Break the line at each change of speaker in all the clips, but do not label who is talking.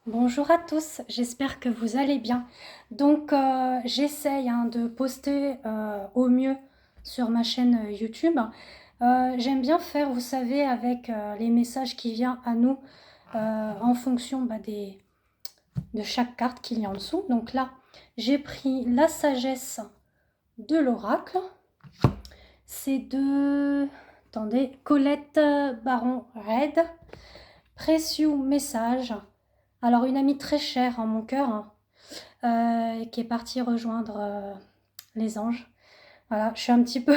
Bonjour à tous, j'espère que vous allez bien. Donc, j'essaye de poster au mieux sur ma chaîne YouTube. J'aime bien faire, vous savez, avec les messages qui viennent à nous en fonction de chaque carte qu'il y a en dessous. Donc là, j'ai pris la sagesse de l'oracle. C'est de, attendez, Colette Baron Red. Précieux message. Alors, une amie très chère en mon cœur, qui est partie rejoindre les anges. Voilà, je suis un petit peu...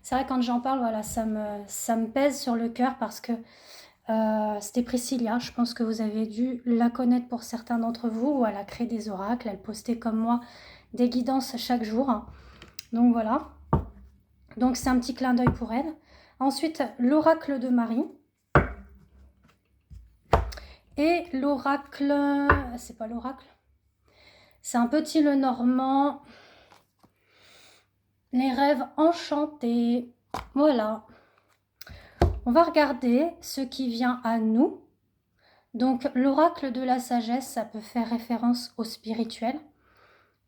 C'est vrai, quand j'en parle, voilà, ça me pèse sur le cœur parce que c'était Priscilla. Je pense que vous avez dû la connaître pour certains d'entre vous, où elle a créé des oracles. Elle postait comme moi des guidances chaque jour. Donc voilà. Donc c'est un petit clin d'œil pour elle. Ensuite, l'oracle de Marie. Et l'oracle... C'est pas l'oracle. C'est un petit le normand. Les rêves enchantés. Voilà. On va regarder ce qui vient à nous. Donc, l'oracle de la sagesse, ça peut faire référence au spirituel.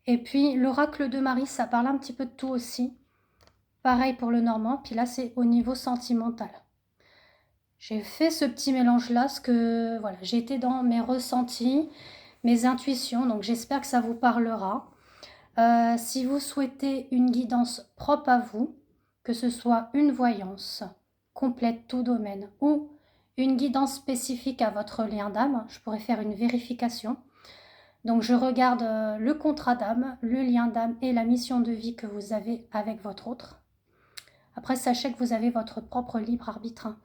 Et puis, l'oracle de Marie, ça parle un petit peu de tout aussi. Pareil pour le normand. Puis là, c'est au niveau sentimental. J'ai fait ce petit mélange-là, parce que voilà, j'ai été dans mes ressentis, mes intuitions. Donc, j'espère que ça vous parlera. Si vous souhaitez une guidance propre à vous, que ce soit une voyance complète tout domaine ou une guidance spécifique à votre lien d'âme, je pourrais faire une vérification. Donc je regarde le contrat d'âme, le lien d'âme et la mission de vie que vous avez avec votre autre. Après, sachez que vous avez votre propre libre arbitre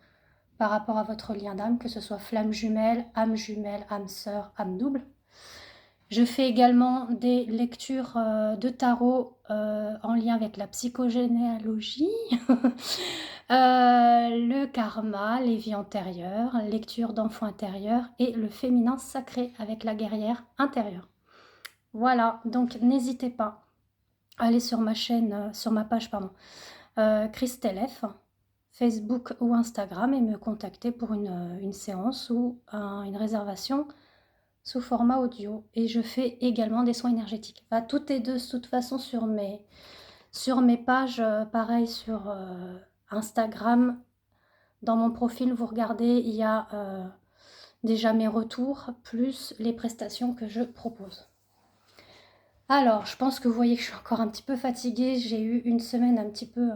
par rapport à votre lien d'âme, que ce soit flamme jumelle, âme sœur, âme double. Je fais également des lectures de tarot en lien avec la psychogénéalogie, le karma, les vies antérieures, lecture d'enfants intérieurs et le féminin sacré avec la guerrière intérieure. Voilà, donc n'hésitez pas à aller sur ma chaîne, sur ma page, pardon, Christelle F, Facebook ou Instagram et me contacter pour une séance ou une réservation sous format audio. Et je fais également des soins énergétiques. Bah, tout est de toute façon sur mes pages, pareil sur Instagram. Dans mon profil, vous regardez, il y a déjà mes retours, plus les prestations que je propose. Alors, je pense que vous voyez que je suis encore un petit peu fatiguée. J'ai eu une semaine un petit peu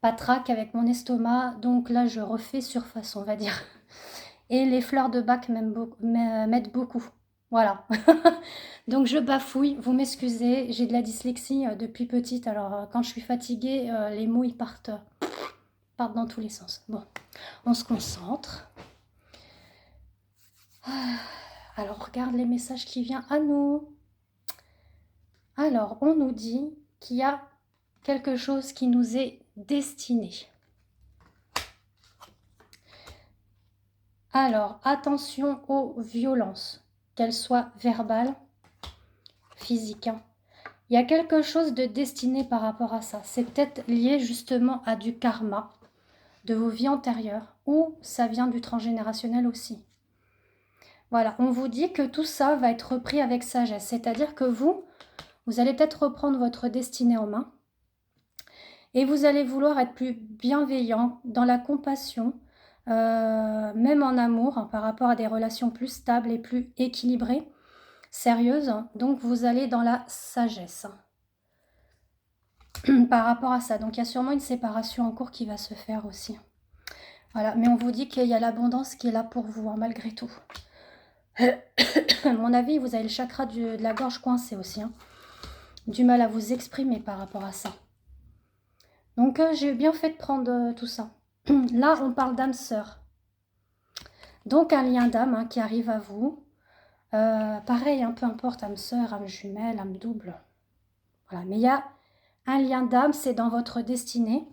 patraque avec mon estomac. Donc là, je refais surface, on va dire. Et les fleurs de bac m'aident beaucoup. Voilà. Donc je bafouille, vous m'excusez, j'ai de la dyslexie depuis petite. Alors quand je suis fatiguée, les mots ils partent dans tous les sens. Bon, on se concentre. Alors on regarde les messages qui viennent à nous. Alors on nous dit qu'il y a quelque chose qui nous est destiné. Alors attention aux violences, qu'elles soient verbales, physiques. Il y a quelque chose de destiné par rapport à ça. C'est peut-être lié justement à du karma de vos vies antérieures ou ça vient du transgénérationnel aussi. Voilà, on vous dit que tout ça va être repris avec sagesse. C'est-à-dire que vous allez peut-être reprendre votre destinée en main et vous allez vouloir être plus bienveillant dans la compassion, même en amour, par rapport à des relations plus stables et plus équilibrées, sérieuses. Donc vous allez dans la sagesse par rapport à ça. Donc il y a sûrement une séparation en cours qui va se faire aussi. Voilà, mais on vous dit qu'il y a l'abondance qui est là pour vous, malgré tout. À mon avis, vous avez le chakra de la gorge coincé aussi. Du mal à vous exprimer par rapport à ça. Donc j'ai bien fait de prendre tout ça. Là, on parle d'âme sœur. Donc un lien d'âme qui arrive à vous. Pareil, peu importe, âme sœur, âme jumelle, âme double. Voilà, mais il y a un lien d'âme, c'est dans votre destinée,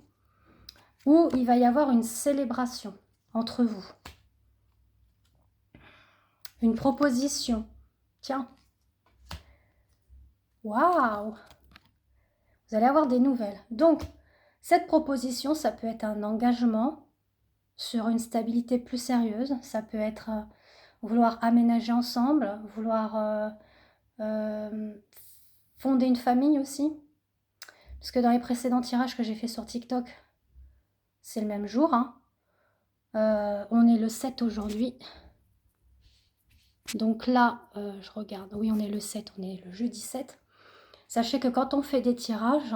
où il va y avoir une célébration entre vous. Une proposition. Tiens. Waouh! Vous allez avoir des nouvelles. Donc, cette proposition, ça peut être un engagement sur une stabilité plus sérieuse. Ça peut être vouloir aménager ensemble, vouloir fonder une famille aussi. Parce que dans les précédents tirages que j'ai fait sur TikTok, c'est le même jour. Hein. On est le 7 aujourd'hui. Donc là, je regarde. Oui, on est le 7, on est le jeudi 7. Sachez que quand on fait des tirages,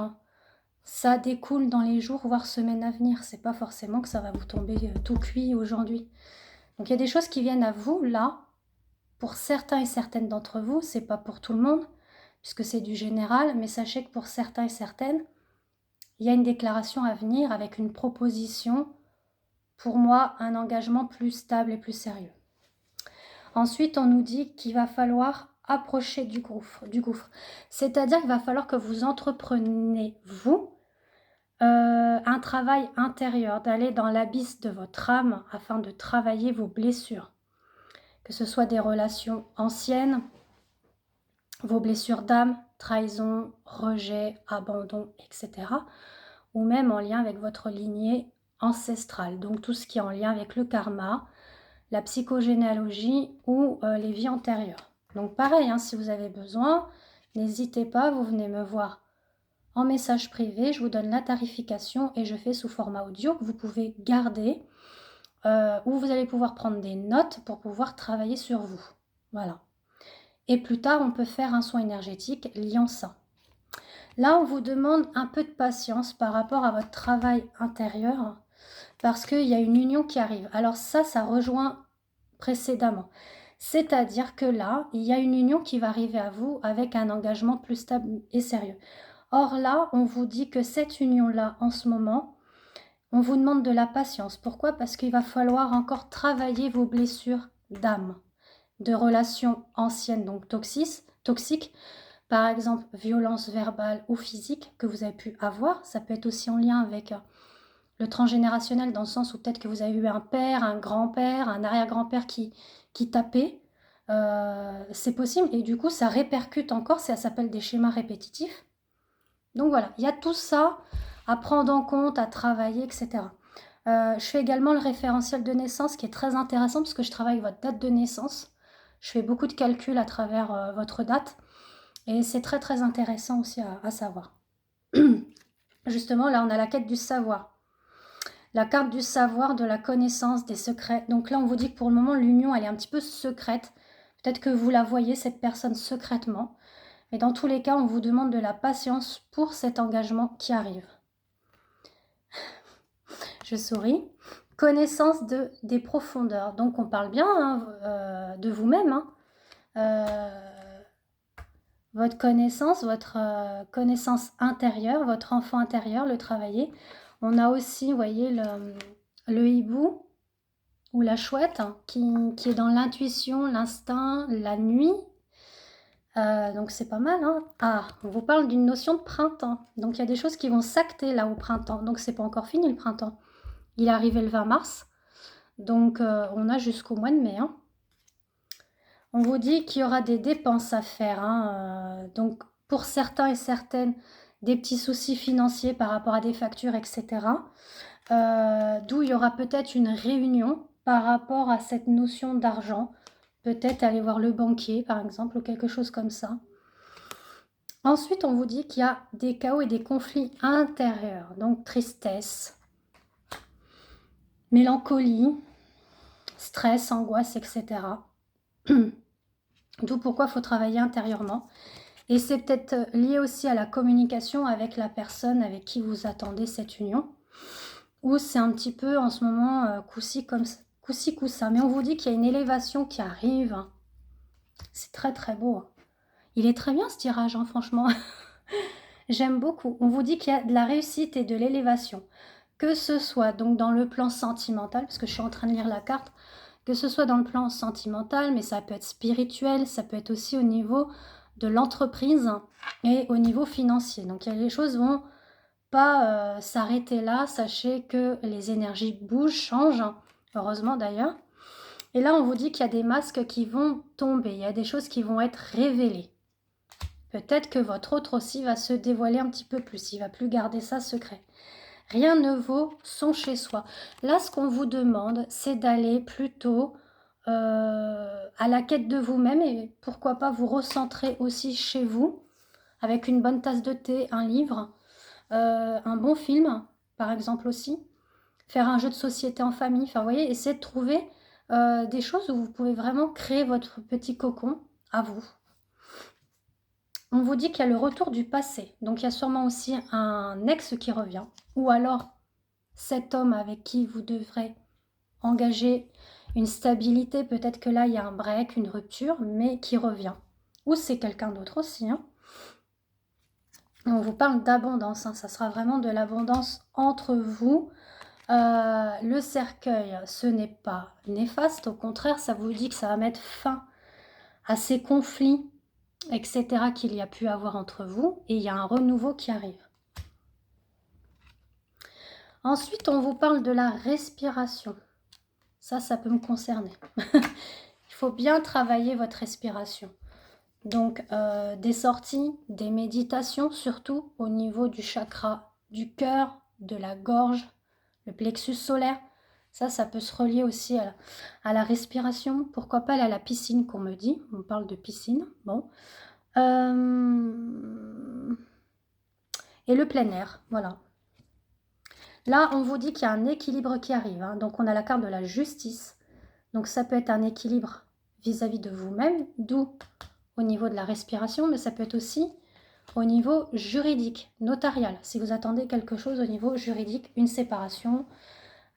ça découle dans les jours, voire semaines à venir. C'est pas forcément que ça va vous tomber tout cuit aujourd'hui. Donc il y a des choses qui viennent à vous, là. Pour certains et certaines d'entre vous, c'est pas pour tout le monde, puisque c'est du général. Mais sachez que pour certains et certaines, il y a une déclaration à venir avec une proposition. Pour moi, un engagement plus stable et plus sérieux. Ensuite, on nous dit qu'il va falloir approcher du gouffre. C'est-à-dire qu'il va falloir que vous entrepreniez, vous, un travail intérieur, d'aller dans l'abysse de votre âme afin de travailler vos blessures. Que ce soit des relations anciennes, vos blessures d'âme, trahison, rejet, abandon, etc. Ou même en lien avec votre lignée ancestrale. Donc tout ce qui est en lien avec le karma, la psychogénéalogie ou les vies antérieures. Donc pareil, hein, si vous avez besoin, n'hésitez pas, vous venez me voir en message privé, je vous donne la tarification et je fais sous format audio que vous pouvez garder, où vous allez pouvoir prendre des notes pour pouvoir travailler sur vous. Voilà. Et plus tard, on peut faire un soin énergétique liant ça. Là, on vous demande un peu de patience par rapport à votre travail intérieur, parce qu'il y a une union qui arrive. Alors ça rejoint précédemment. C'est-à-dire que là, il y a une union qui va arriver à vous avec un engagement plus stable et sérieux. Or là, on vous dit que cette union-là, en ce moment, on vous demande de la patience. Pourquoi? Parce qu'il va falloir encore travailler vos blessures d'âme, de relations anciennes, donc toxiques, par exemple violence verbale ou physique que vous avez pu avoir. Ça peut être aussi en lien avec le transgénérationnel, dans le sens où peut-être que vous avez eu un père, un grand-père, un arrière-grand-père qui tapait. C'est possible, et du coup ça répercute encore, ça s'appelle des schémas répétitifs. Donc voilà, il y a tout ça à prendre en compte, à travailler, etc. Je fais également le référentiel de naissance qui est très intéressant parce que je travaille avec votre date de naissance. Je fais beaucoup de calculs à travers votre date et c'est très très intéressant aussi à savoir. Justement, là on a la quête du savoir. La carte du savoir, de la connaissance, des secrets. Donc là on vous dit que pour le moment l'union elle est un petit peu secrète. Peut-être que vous la voyez cette personne secrètement. Mais dans tous les cas, on vous demande de la patience pour cet engagement qui arrive. Je souris. Connaissance des profondeurs. Donc, on parle bien de vous-même. Votre connaissance intérieure, votre enfant intérieur, le travailler. On a aussi, vous voyez, le hibou ou la chouette qui est dans l'intuition, l'instinct, la nuit. Donc c'est pas mal, hein. Ah, on vous parle d'une notion de printemps. Donc il y a des choses qui vont s'acter là au printemps. Donc c'est pas encore fini le printemps. Il est arrivé le 20 mars. Donc on a jusqu'au mois de mai. Hein. On vous dit qu'il y aura des dépenses à faire. Hein. Donc pour certains et certaines, des petits soucis financiers par rapport à des factures, etc. D'où il y aura peut-être une réunion par rapport à cette notion d'argent. Peut-être aller voir le banquier, par exemple, ou quelque chose comme ça. Ensuite, on vous dit qu'il y a des chaos et des conflits intérieurs. Donc, tristesse, mélancolie, stress, angoisse, etc. D'où pourquoi il faut travailler intérieurement. Et c'est peut-être lié aussi à la communication avec la personne avec qui vous attendez cette union. Ou c'est un petit peu en ce moment coup-ci, coup-ça. Mais on vous dit qu'il y a une élévation qui arrive. C'est très très beau. Il est très bien ce tirage, hein, franchement. J'aime beaucoup. On vous dit qu'il y a de la réussite et de l'élévation. Que ce soit donc dans le plan sentimental, parce que je suis en train de lire la carte, que ce soit dans le plan sentimental, mais ça peut être spirituel, ça peut être aussi au niveau de l'entreprise et au niveau financier. Donc les choses vont pas s'arrêter là. Sachez que les énergies bougent, changent, heureusement d'ailleurs. Et là, on vous dit qu'il y a des masques qui vont tomber, il y a des choses qui vont être révélées. Peut-être que votre autre aussi va se dévoiler un petit peu plus. Il ne va plus garder ça secret. Rien ne vaut son chez-soi. Là, ce qu'on vous demande, c'est d'aller plutôt à la quête de vous-même et pourquoi pas vous recentrer aussi chez vous avec une bonne tasse de thé, un livre, un bon film, par exemple aussi. Faire un jeu de société en famille, enfin, vous voyez, essayez de trouver des choses où vous pouvez vraiment créer votre petit cocon à vous. On vous dit qu'il y a le retour du passé, donc il y a sûrement aussi un ex qui revient, ou alors cet homme avec qui vous devrez engager une stabilité, peut-être que là il y a un break, une rupture, mais qui revient. Ou c'est quelqu'un d'autre aussi, hein. On vous parle d'abondance, hein, ça sera vraiment de l'abondance entre vous. Le cercueil, ce n'est pas néfaste, au contraire, ça vous dit que ça va mettre fin à ces conflits, etc., qu'il y a pu avoir entre vous, et il y a un renouveau qui arrive. Ensuite, on vous parle de la respiration. Ça peut me concerner. Il faut bien travailler votre respiration. Donc, des sorties, des méditations, surtout au niveau du chakra du cœur, de la gorge, le plexus solaire. Ça peut se relier aussi à la respiration. Pourquoi pas aller à la piscine, qu'on me dit. On parle de piscine. Bon. Et le plein air, voilà. Là, on vous dit qu'il y a un équilibre qui arrive, hein. Donc, on a la carte de la justice. Donc, ça peut être un équilibre vis-à-vis de vous-même, d'où au niveau de la respiration, mais ça peut être aussi au niveau juridique, notarial. Si vous attendez quelque chose au niveau juridique, une séparation,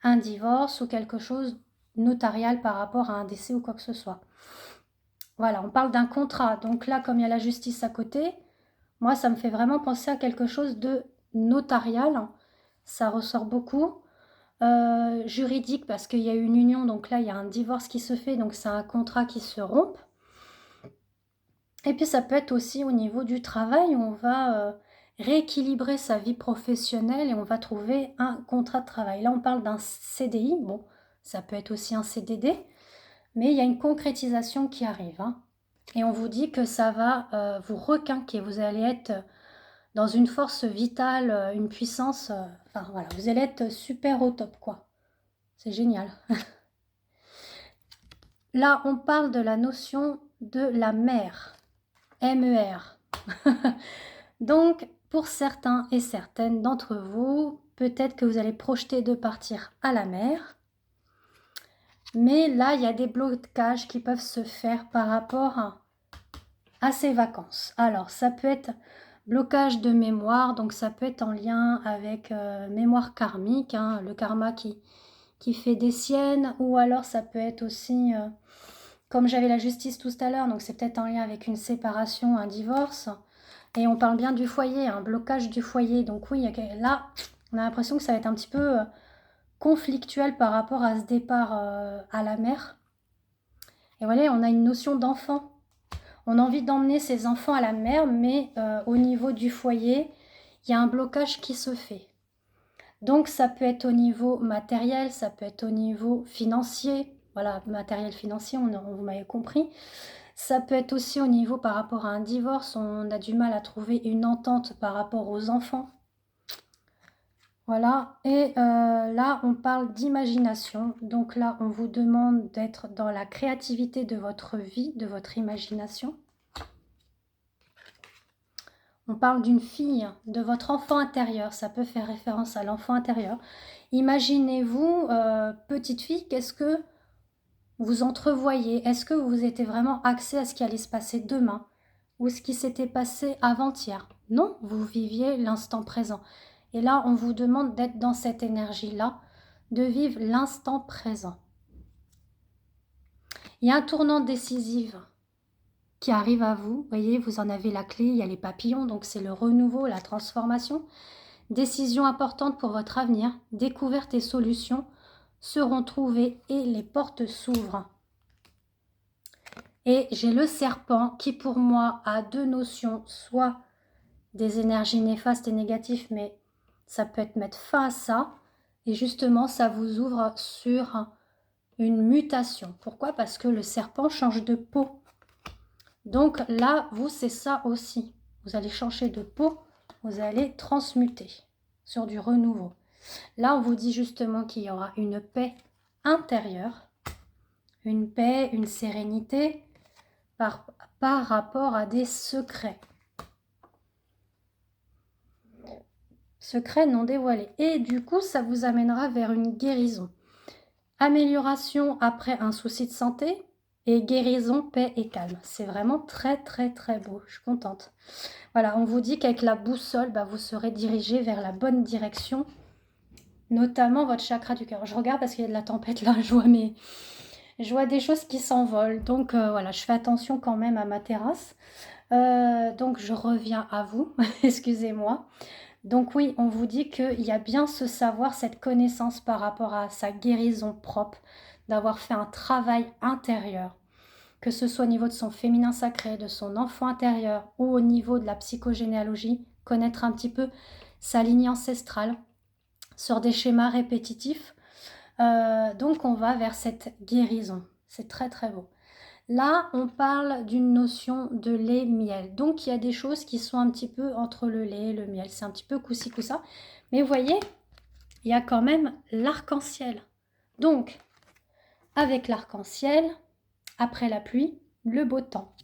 un divorce ou quelque chose notarial par rapport à un décès ou quoi que ce soit. Voilà, on parle d'un contrat. Donc là, comme il y a la justice à côté, moi, ça me fait vraiment penser à quelque chose de notarial. Ça ressort beaucoup. Juridique, parce qu'il y a eu une union, donc là, il y a un divorce qui se fait, donc c'est un contrat qui se rompt. Et puis, ça peut être aussi au niveau du travail, où on va rééquilibrer sa vie professionnelle et on va trouver un contrat de travail. Là, on parle d'un CDI. Bon, ça peut être aussi un CDD, mais il y a une concrétisation qui arrive, hein. Et on vous dit que ça va vous requinquer. Vous allez être dans une force vitale, une puissance. Enfin, voilà, vous allez être super au top, quoi. C'est génial. Là, on parle de la notion de la mer. MER. Donc, pour certains et certaines d'entre vous, peut-être que vous allez projeter de partir à la mer. Mais là, il y a des blocages qui peuvent se faire par rapport à ces vacances. Alors, ça peut être blocage de mémoire, donc ça peut être en lien avec mémoire karmique, hein, le karma qui fait des siennes, ou alors ça peut être aussi, comme j'avais la justice tout à l'heure, donc c'est peut-être en lien avec une séparation, un divorce. Et on parle bien du foyer, un blocage du foyer. Donc oui, là, on a l'impression que ça va être un petit peu conflictuel par rapport à ce départ à la mer. Et voilà, on a une notion d'enfant. On a envie d'emmener ses enfants à la mer, mais au niveau du foyer, il y a un blocage qui se fait. Donc ça peut être au niveau matériel, ça peut être au niveau financier. Voilà, matériel financier, vous m'avez compris. Ça peut être aussi au niveau par rapport à un divorce, on a du mal à trouver une entente par rapport aux enfants. Voilà, et là on parle d'imagination. Donc là on vous demande d'être dans la créativité de votre vie, de votre imagination. On parle d'une fille, de votre enfant intérieur, ça peut faire référence à l'enfant intérieur. Imaginez-vous, petite fille, qu'est-ce que vous entrevoyez? Est-ce que vous étiez vraiment axé à ce qui allait se passer demain ou ce qui s'était passé avant-hier? Non, vous viviez l'instant présent. Et là, on vous demande d'être dans cette énergie-là, de vivre l'instant présent. Il y a un tournant décisif qui arrive à vous. Vous voyez, vous en avez la clé, il y a les papillons, donc c'est le renouveau, la transformation. Décision importante pour votre avenir, découvertes et solutions seront trouvées et les portes s'ouvrent. Et j'ai le serpent qui pour moi a deux notions, soit des énergies néfastes et négatives, mais ça peut être mettre fin à ça. Et justement, ça vous ouvre sur une mutation. Pourquoi? Parce que le serpent change de peau. Donc là, vous, c'est ça aussi. Vous allez changer de peau, vous allez transmuter sur du renouveau. Là, on vous dit justement qu'il y aura une paix intérieure, une paix, une sérénité par rapport à des secrets. Secrets non dévoilés. Et du coup, ça vous amènera vers une guérison. Amélioration après un souci de santé et guérison, paix et calme. C'est vraiment très très très beau. Je suis contente. Voilà, on vous dit qu'avec la boussole, vous serez dirigé vers la bonne direction, notamment votre chakra du cœur. Je regarde parce qu'il y a de la tempête là, je vois des choses qui s'envolent. Donc voilà, je fais attention quand même à ma terrasse. Donc je reviens à vous, excusez-moi. Donc oui, on vous dit qu'il y a bien ce savoir, cette connaissance par rapport à sa guérison propre, d'avoir fait un travail intérieur, que ce soit au niveau de son féminin sacré, de son enfant intérieur ou au niveau de la psychogénéalogie, connaître un petit peu sa lignée ancestrale sur des schémas répétitifs. Donc on va vers cette guérison. C'est très très beau. Là, on parle d'une notion de lait-miel. Donc, il y a des choses qui sont un petit peu entre le lait et le miel. C'est un petit peu coussi coussa. Mais vous voyez, il y a quand même l'arc-en-ciel. Donc, avec l'arc-en-ciel, après la pluie, le beau temps.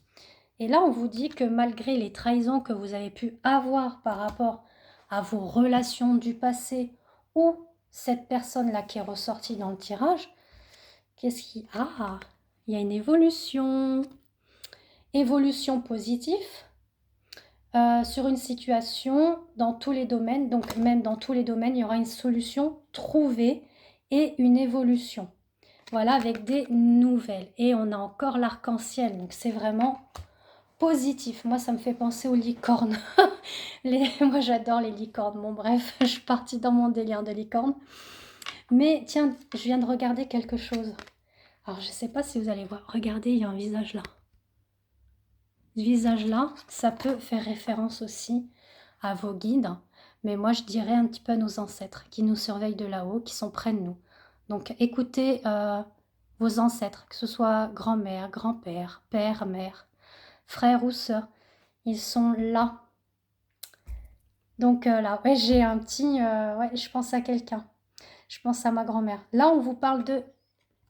Et là, on vous dit que malgré les trahisons que vous avez pu avoir par rapport à vos relations du passé ou cette personne-là qui est ressortie dans le tirage, qu'est-ce qui... Ah, il y a une évolution. Évolution positive sur une situation dans tous les domaines. Donc même dans tous les domaines, il y aura une solution trouvée et une évolution. Voilà, avec des nouvelles. Et on a encore l'arc-en-ciel. Donc c'est vraiment positif. Moi, ça me fait penser aux licornes. Moi, j'adore les licornes. Bon, bref, je suis partie dans mon délire de licorne. Mais tiens, je viens de regarder quelque chose. Alors, je ne sais pas si vous allez voir. Regardez, il y a un visage là. Ce visage-là, ça peut faire référence aussi à vos guides, mais moi je dirais un petit peu à nos ancêtres qui nous surveillent de là-haut, qui sont près de nous. Donc écoutez vos ancêtres, que ce soit grand-mère, grand-père, père, mère, frère ou sœur, ils sont là. Donc là, ouais, j'ai un petit... ouais, je pense à quelqu'un. Je pense à ma grand-mère. Là, on vous parle de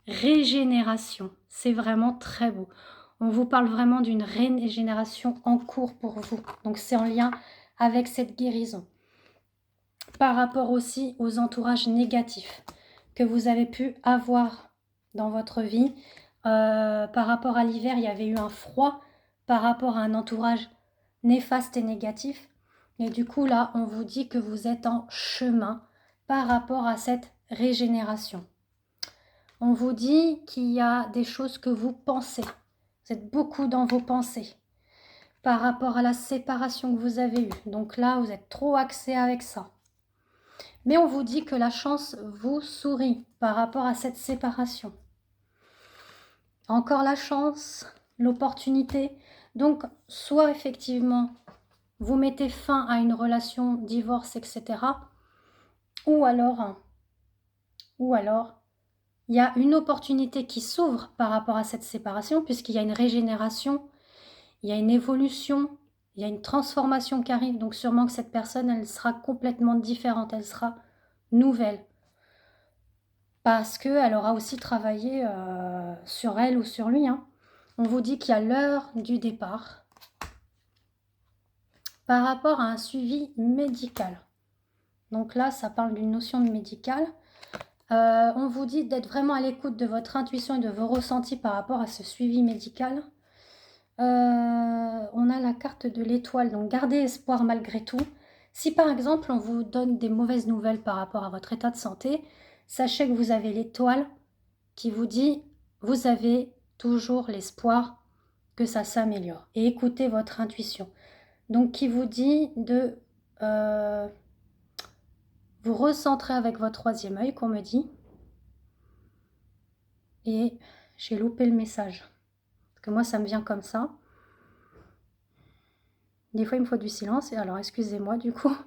régénération. C'est vraiment très beau. On vous parle vraiment d'une régénération en cours pour vous. Donc c'est en lien avec cette guérison. Par rapport aussi aux entourages négatifs que vous avez pu avoir dans votre vie. Par rapport à l'hiver, il y avait eu un froid par rapport à un entourage néfaste et négatif. Et du coup, là, on vous dit que vous êtes en chemin par rapport à cette régénération. On vous dit qu'il y a des choses que vous pensez. Vous êtes beaucoup dans vos pensées par rapport à la séparation que vous avez eue. Donc là, vous êtes trop axé avec ça. Mais on vous dit que la chance vous sourit par rapport à cette séparation. Encore la chance, l'opportunité. Donc, soit effectivement, vous mettez fin à une relation, divorce, etc. Ou alors, il y a une opportunité qui s'ouvre par rapport à cette séparation, puisqu'il y a une régénération, il y a une évolution, il y a une transformation qui arrive. Donc sûrement que cette personne, elle sera complètement différente, elle sera nouvelle. Parce qu'elle aura aussi travaillé sur elle ou sur lui. On vous dit qu'il y a l'heure du départ par rapport à un suivi médical. Donc là, ça parle d'une notion de médical. On vous dit d'être vraiment à l'écoute de votre intuition et de vos ressentis par rapport à ce suivi médical. On a la carte de l'étoile, donc gardez espoir malgré tout. Si par exemple on vous donne des mauvaises nouvelles par rapport à votre état de santé, sachez que vous avez l'étoile qui vous dit vous avez toujours l'espoir que ça s'améliore. Et écoutez votre intuition. Donc qui vous dit de vous recentrer avec votre troisième œil, qu'on me dit. Et j'ai loupé le message. Parce que moi, ça me vient comme ça. Des fois, il me faut du silence. Et alors, excusez-moi du coup.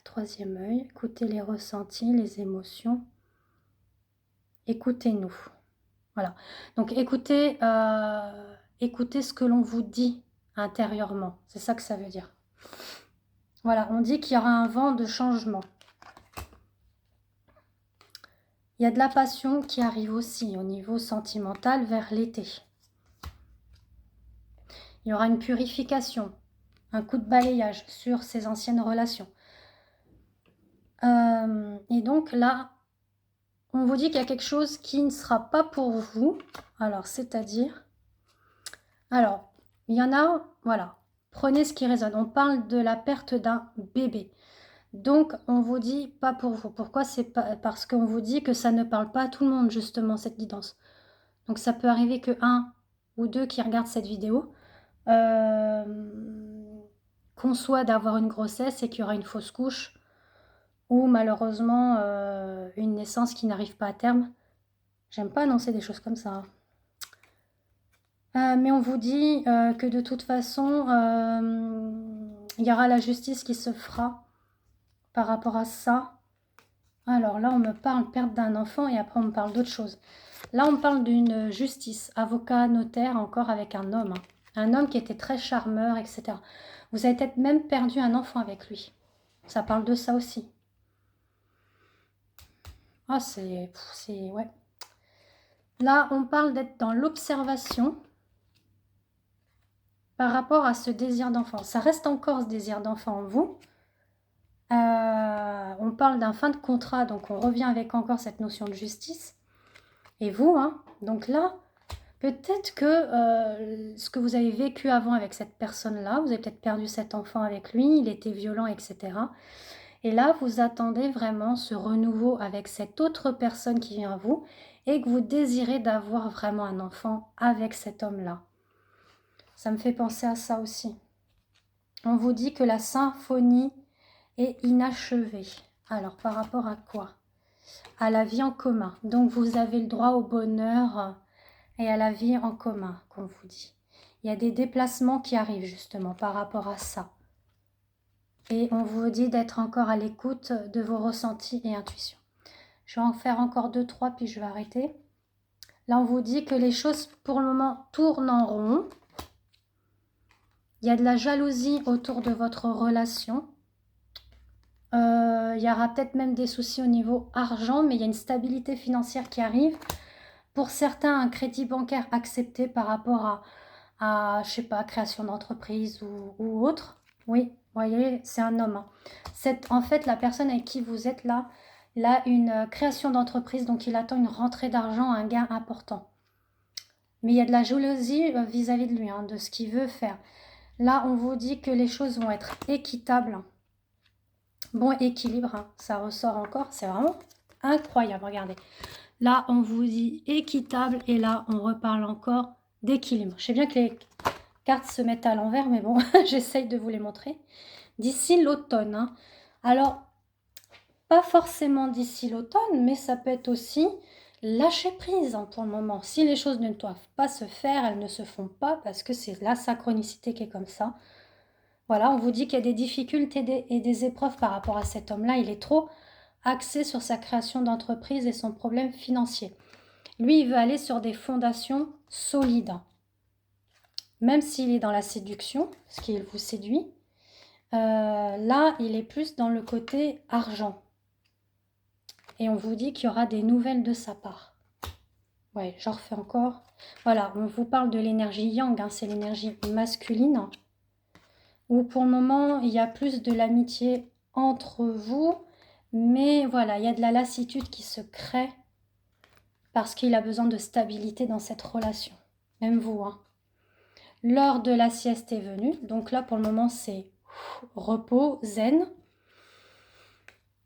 Troisième œil. Écoutez les ressentis, les émotions. Écoutez-nous. Voilà. Donc, écoutez ce que l'on vous dit intérieurement. C'est ça que ça veut dire. Voilà, on dit qu'il y aura un vent de changement. Il Il y a de la passion qui arrive aussi au niveau sentimental vers l'été. Il y aura une purification, un coup de balayage sur ces anciennes relations. Et donc là, on vous dit qu'il y a quelque chose qui ne sera pas pour vous. Alors, c'est-à-dire... Alors, il y en a, voilà, prenez ce qui résonne. On parle de la perte d'un bébé. Donc, on vous dit pas pour vous. Pourquoi? C'est pas parce qu'on vous dit que ça ne parle pas à tout le monde, justement, cette guidance. Donc, ça peut arriver que un ou deux qui regardent cette vidéo conçoit d'avoir une grossesse et qu'il y aura une fausse couche ou malheureusement une naissance qui n'arrive pas à terme. J'aime pas annoncer des choses comme ça. Mais on vous dit que de toute façon, il y aura la justice qui se fera par rapport à ça. Alors là, on me parle perte d'un enfant et après on me parle d'autre chose. Là, on me parle d'une justice, avocat, notaire, encore avec un homme. Un homme qui était très charmeur, etc. Vous avez peut-être même perdu un enfant avec lui. Ça parle de ça aussi. Ah, ouais. Là, on parle d'être dans l'observation par rapport à ce désir d'enfant. Ça reste encore ce désir d'enfant en vous. On parle d'un fin de contrat, donc on revient avec encore cette notion de justice. Et vous, hein, donc là, peut-être que ce que vous avez vécu avant avec cette personne-là, vous avez peut-être perdu cet enfant avec lui, il était violent, etc. Et là, vous attendez vraiment ce renouveau avec cette autre personne qui vient à vous et que vous désirez d'avoir vraiment un enfant avec cet homme-là. Ça me fait penser à ça aussi. On vous dit que la symphonie est inachevée. Alors, par rapport à quoi? À la vie en commun. Donc, vous avez le droit au bonheur et à la vie en commun, comme vous dit. Il y a des déplacements qui arrivent justement par rapport à ça. Et on vous dit d'être encore à l'écoute de vos ressentis et intuitions. Je vais en faire encore 2, 3, puis je vais arrêter. Là, on vous dit que les choses, pour le moment, tournent en rond. Il y a de la jalousie autour de votre relation. Il y aura peut-être même des soucis au niveau argent, mais il y a une stabilité financière qui arrive. Pour certains, un crédit bancaire accepté par rapport à je sais pas, création d'entreprise ou autre. Oui, vous voyez, c'est un homme. Hein. En fait, la personne avec qui vous êtes là, il a une création d'entreprise, donc il attend une rentrée d'argent, un gain important. Mais il y a de la jalousie vis-à-vis de lui, hein, de ce qu'il veut faire. Là, on vous dit que les choses vont être équitables. Bon équilibre, hein, ça ressort encore, c'est vraiment incroyable, regardez. Là, on vous dit équitable et là, on reparle encore d'équilibre. Je sais bien que les cartes se mettent à l'envers, mais bon, j'essaye de vous les montrer. D'ici l'automne. Hein. Alors, pas forcément d'ici l'automne, mais ça peut être aussi lâcher prise hein, pour le moment. Si les choses ne doivent pas se faire, elles ne se font pas parce que c'est la synchronicité qui est comme ça. Voilà, on vous dit qu'il y a des difficultés et des épreuves par rapport à cet homme-là. Il est trop axé sur sa création d'entreprise et son problème financier. Lui, il veut aller sur des fondations solides. Même s'il est dans la séduction, ce qui vous séduit, là, il est plus dans le côté argent. Et on vous dit qu'il y aura des nouvelles de sa part. Ouais, j'en refais encore. Voilà, on vous parle de l'énergie yang, hein, c'est l'énergie masculine. Où pour le moment, il y a plus de l'amitié entre vous. Mais voilà, il y a de la lassitude qui se crée parce qu'il a besoin de stabilité dans cette relation. Même vous, hein. L'heure de la sieste est venue. Donc là, pour le moment, c'est repos, zen.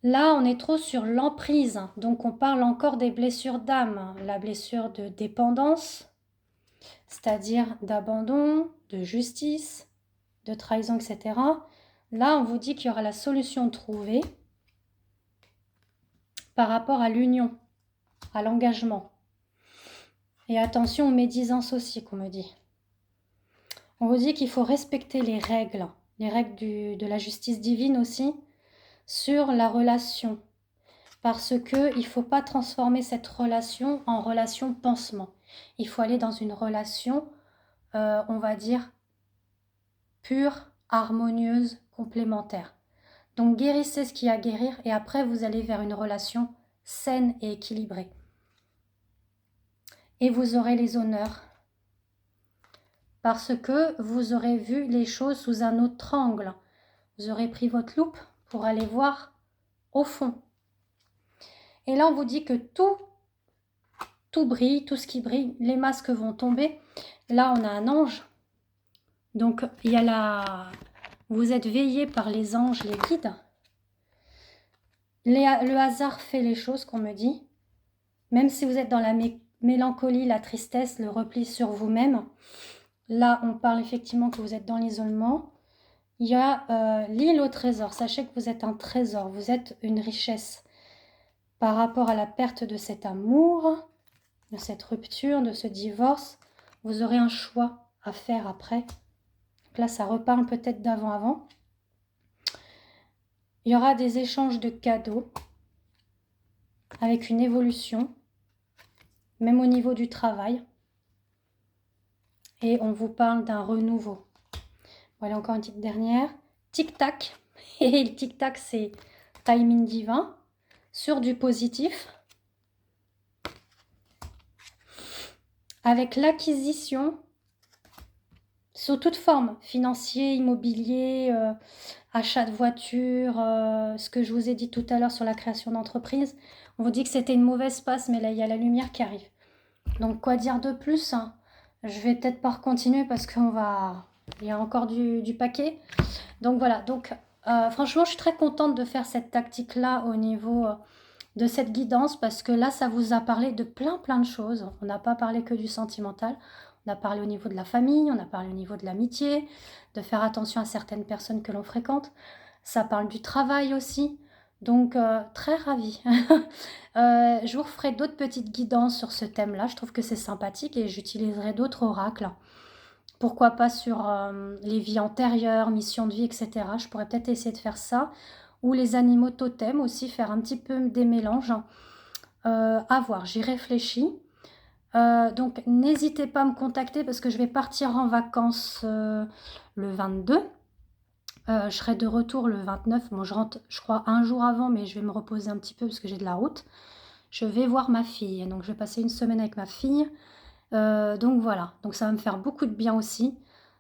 Là, on est trop sur l'emprise. Donc, on parle encore des blessures d'âme. La blessure de dépendance, c'est-à-dire d'abandon, de justice, de trahison, etc. Là, on vous dit qu'il y aura la solution trouvée par rapport à l'union, à l'engagement. Et attention aux médisances aussi, qu'on me dit. On vous dit qu'il faut respecter les règles de la justice divine aussi, sur la relation. Parce qu'il ne faut pas transformer cette relation en relation pansement. Il faut aller dans une relation, on va dire, pure, harmonieuse, complémentaire. Donc guérissez ce qu'il y a à guérir et après vous allez vers une relation saine et équilibrée. Et vous aurez les honneurs parce que vous aurez vu les choses sous un autre angle. Vous aurez pris votre loupe pour aller voir au fond. Et là, on vous dit que tout brille, tout ce qui brille, les masques vont tomber. Là, on a un ange. Donc, il y a vous êtes veillés par les anges, les guides. Le hasard fait les choses, qu'on me dit. Même si vous êtes dans la mélancolie, la tristesse, le repli sur vous-même. Là, on parle effectivement que vous êtes dans l'isolement. Il y a l'île au trésor. Sachez que vous êtes un trésor, vous êtes une richesse. Par rapport à la perte de cet amour, de cette rupture, de ce divorce, vous aurez un choix à faire après. Donc là, ça reparle peut-être d'avant-avant. Il y aura des échanges de cadeaux avec une évolution, même au niveau du travail. Et on vous parle d'un renouveau. Voilà, encore une petite dernière. Tic-tac. Et le tic-tac, c'est timing divin sur du positif. Avec l'acquisition sous toute forme, financier, immobilier, achat de voiture, ce que je vous ai dit tout à l'heure sur la création d'entreprise. On vous dit que c'était une mauvaise passe, mais là, il y a la lumière qui arrive. Donc, quoi dire de plus, hein? Je vais peut-être pas continuer parce qu'il y a encore du paquet. Donc, voilà. Donc, franchement, je suis très contente de faire cette tactique-là au niveau de cette guidance parce que là, ça vous a parlé de plein de choses. On n'a pas parlé que du sentimental. On a parlé au niveau de la famille, on a parlé au niveau de l'amitié, de faire attention à certaines personnes que l'on fréquente. Ça parle du travail aussi. Donc, très ravie. Je vous referai d'autres petites guidances sur ce thème-là. Je trouve que c'est sympathique et j'utiliserai d'autres oracles. Pourquoi pas sur les vies antérieures, mission de vie, etc. Je pourrais peut-être essayer de faire ça. Ou les animaux totems aussi, faire un petit peu des mélanges. À voir, j'y réfléchis. Donc, n'hésitez pas à me contacter parce que je vais partir en vacances le 22. Je serai de retour le 29. Bon, je rentre, je crois, un jour avant, mais je vais me reposer un petit peu parce que j'ai de la route. Je vais voir ma fille. Donc, je vais passer une semaine avec ma fille. Donc, voilà. Donc, ça va me faire beaucoup de bien aussi.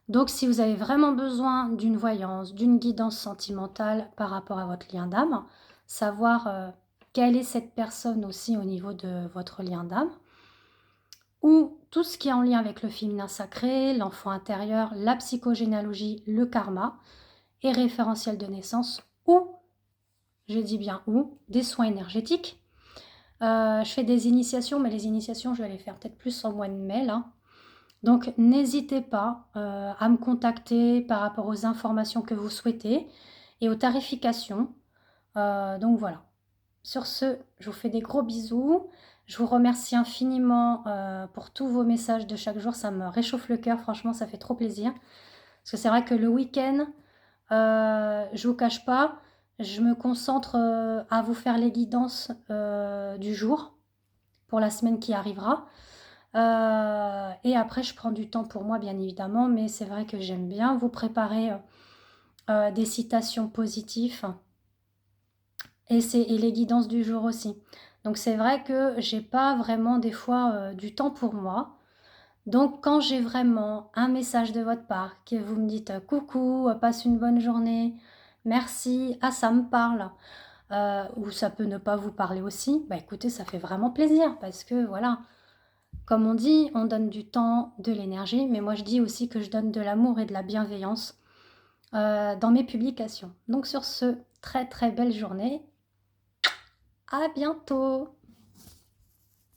Donc, si vous avez vraiment besoin d'une voyance, d'une guidance sentimentale par rapport à votre lien d'âme, savoir quelle est cette personne aussi au niveau de votre lien d'âme, ou tout ce qui est en lien avec le féminin sacré, l'enfant intérieur, la psychogénéalogie, le karma et référentiel de naissance, ou, je dis bien ou, des soins énergétiques. Je fais des initiations, mais les initiations, je vais les faire peut-être plus en mois de mai, là. Donc, n'hésitez pas à me contacter par rapport aux informations que vous souhaitez et aux tarifications. Donc, voilà. Sur ce, je vous fais des gros bisous. Je vous remercie infiniment pour tous vos messages de chaque jour. Ça me réchauffe le cœur. Franchement, ça fait trop plaisir. Parce que c'est vrai que le week-end, je vous cache pas, je me concentre à vous faire les guidances du jour pour la semaine qui arrivera. Et après, je prends du temps pour moi, bien évidemment. Mais c'est vrai que j'aime bien vous préparer des citations positives et les guidances du jour aussi. Donc c'est vrai que j'ai pas vraiment des fois du temps pour moi. Donc quand j'ai vraiment un message de votre part, que vous me dites coucou, passe une bonne journée, merci, ah ça me parle, ou ça peut ne pas vous parler aussi, bah écoutez, ça fait vraiment plaisir parce que voilà, comme on dit, on donne du temps, de l'énergie, mais moi je dis aussi que je donne de l'amour et de la bienveillance dans mes publications. Donc sur ce, très très belle journée. À bientôt!